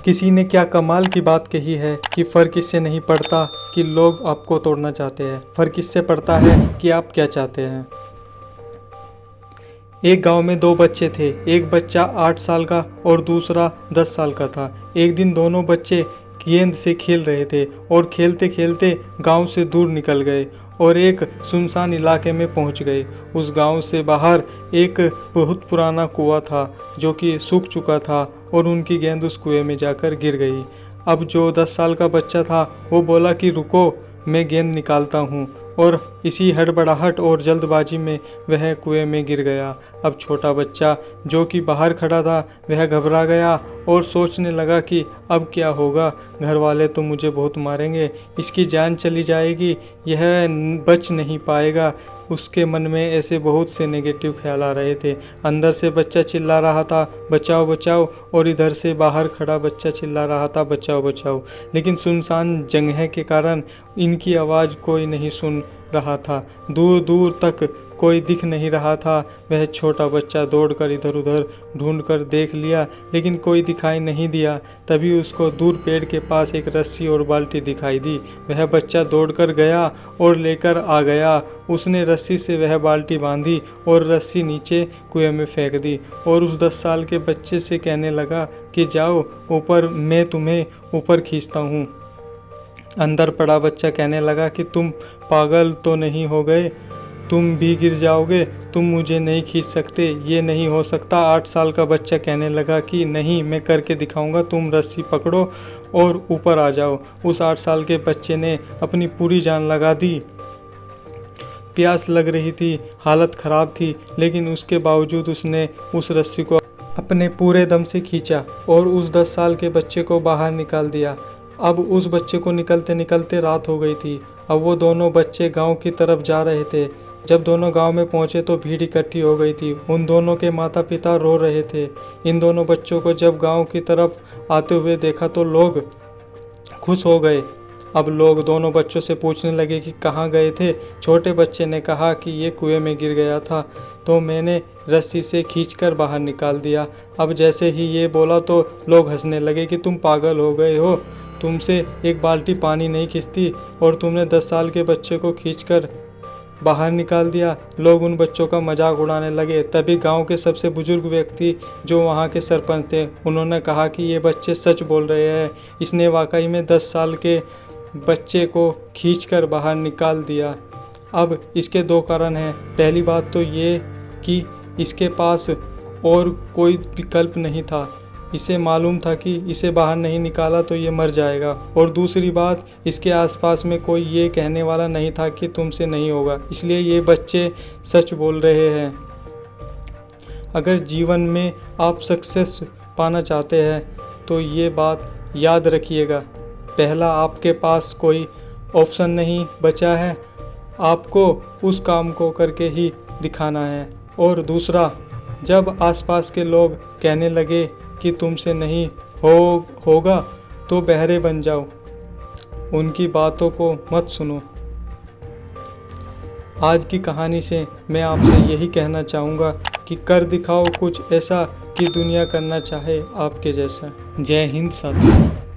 किसी ने क्या कमाल की बात कही है कि फ़र्क इससे नहीं पड़ता कि लोग आपको तोड़ना चाहते हैं, फ़र्क इससे पड़ता है कि आप क्या चाहते हैं। एक गांव में दो बच्चे थे। एक बच्चा 8 साल का और दूसरा 10 साल का था। एक दिन दोनों बच्चे गेंद से खेल रहे थे और खेलते खेलते गांव से दूर निकल गए और एक सुनसान इलाके में पहुंच गए। उस गांव से बाहर एक बहुत पुराना कुआं था जो कि सूख चुका था और उनकी गेंद उस कुएं में जाकर गिर गई। अब जो 10 साल का बच्चा था वो बोला कि रुको, मैं गेंद निकालता हूँ, और इसी हड़बड़ाहट और जल्दबाजी में वह कुएं में गिर गया। अब छोटा बच्चा जो कि बाहर खड़ा था वह घबरा गया और सोचने लगा कि अब क्या होगा, घर वाले तो मुझे बहुत मारेंगे, इसकी जान चली जाएगी, यह बच नहीं पाएगा। उसके मन में ऐसे बहुत से नेगेटिव ख्याल आ रहे थे। अंदर से बच्चा चिल्ला रहा था बचाओ बचाओ, और इधर से बाहर खड़ा बच्चा चिल्ला रहा था बचाओ बचाओ। लेकिन सुनसान जगह के कारण इनकी आवाज़ कोई नहीं सुन रहा था। दूर दूर तक कोई दिख नहीं रहा था। वह छोटा बच्चा दौड़कर इधर उधर ढूंढकर देख लिया लेकिन कोई दिखाई नहीं दिया। तभी उसको दूर पेड़ के पास एक रस्सी और बाल्टी दिखाई दी। वह बच्चा दौड़कर गया और लेकर आ गया। उसने रस्सी से वह बाल्टी बांधी और रस्सी नीचे कुएं में फेंक दी और उस 10 साल के बच्चे से कहने लगा कि जाओ ऊपर, मैं तुम्हें ऊपर खींचता हूँ। अंदर पड़ा बच्चा कहने लगा कि तुम पागल तो नहीं हो गए, तुम भी गिर जाओगे, तुम मुझे नहीं खींच सकते, ये नहीं हो सकता। 8 साल का बच्चा कहने लगा कि नहीं, मैं करके दिखाऊंगा, तुम रस्सी पकड़ो और ऊपर आ जाओ। उस 8 साल के बच्चे ने अपनी पूरी जान लगा दी। प्यास लग रही थी, हालत ख़राब थी, लेकिन उसके बावजूद उसने उस रस्सी को अपने पूरे दम से खींचा और उस 10 साल के बच्चे को बाहर निकाल दिया। अब उस बच्चे को निकलते निकलते रात हो गई थी। अब वो दोनों बच्चे गांव की तरफ जा रहे थे। जब दोनों गांव में पहुंचे तो भीड़ इकट्ठी हो गई थी। उन दोनों के माता पिता रो रहे थे। इन दोनों बच्चों को जब गांव की तरफ आते हुए देखा तो लोग खुश हो गए। अब लोग दोनों बच्चों से पूछने लगे कि कहाँ गए थे। छोटे बच्चे ने कहा कि ये कुएं में गिर गया था तो मैंने रस्सी से खींचकर बाहर निकाल दिया। अब जैसे ही ये बोला तो लोग हंसने लगे कि तुम पागल हो गए हो, तुमसे एक बाल्टी पानी नहीं खींचती और तुमने 10 साल के बच्चे को खींचकर बाहर निकाल दिया। लोग उन बच्चों का मजाक उड़ाने लगे। तभी गांव के सबसे बुजुर्ग व्यक्ति जो वहां के सरपंच थे, उन्होंने कहा कि ये बच्चे सच बोल रहे हैं, इसने वाकई में 10 साल के बच्चे को खींचकर बाहर निकाल दिया। अब इसके 2 कारण हैं। पहली बात तो ये कि इसके पास और कोई विकल्प नहीं था, इसे मालूम था कि इसे बाहर नहीं निकाला तो ये मर जाएगा। और दूसरी बात, इसके आसपास में कोई ये कहने वाला नहीं था कि तुमसे नहीं होगा, इसलिए ये बच्चे सच बोल रहे हैं। अगर जीवन में आप सक्सेस पाना चाहते हैं तो ये बात याद रखिएगा। पहला, आपके पास कोई ऑप्शन नहीं बचा है, आपको उस काम को करके ही दिखाना है। और दूसरा, जब आसपास के लोग कहने लगे कि तुमसे नहीं होगा तो बहरे बन जाओ, उनकी बातों को मत सुनो। आज की कहानी से मैं आपसे यही कहना चाहूँगा कि कर दिखाओ कुछ ऐसा कि दुनिया करना चाहे आपके जैसा। जय हिंद साथियों।